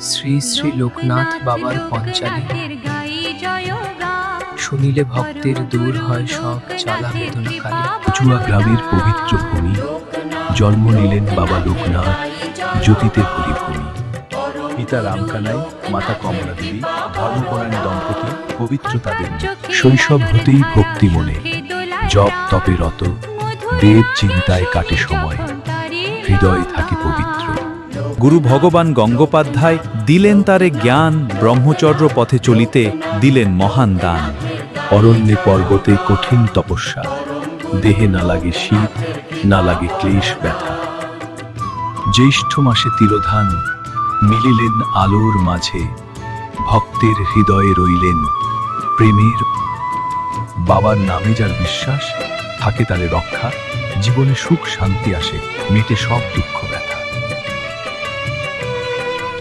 শ্রী শ্রী লোকনাথ বাবার পঞ্চালি শুনিলে ভক্তের দূর হয় সব জ্বালা বেদনা কালে। কচুয়া গ্রামের পবিত্র ভূমি, জন্ম নিলেন বাবা লোকনাথ, জ্যোতিতে হরিভূমি। পিতা রামকানাই, মাতা কমলা দেবী, ধর্মপরায়ণ দম্পতি, পবিত্র তাদের শৈশব হতেই ভক্তি মনে, জপ তপে রত, দেব চিন্তায় কাটে সময়, হৃদয় থাকে পবিত্র। গুরু ভগবান গঙ্গোপাধ্যায় দিলেন তারে জ্ঞান, ব্রহ্মচর্য পথে চলিতে দিলেন মহান দান। অরণ্যে পর্বতে কঠিন তপস্যা, দেহে না লাগে শীত, না লাগে ক্লেশ ব্যথা। জ্যৈষ্ঠ মাসে তিরোধান, মিলিলেন আলোর মাঝে, ভক্তের হৃদয়ে রইলেন প্রেমের। বাবার নামে যার বিশ্বাস, থাকে তারে রক্ষা, জীবনে সুখ শান্তি আসে, মেটে সব দুঃখ।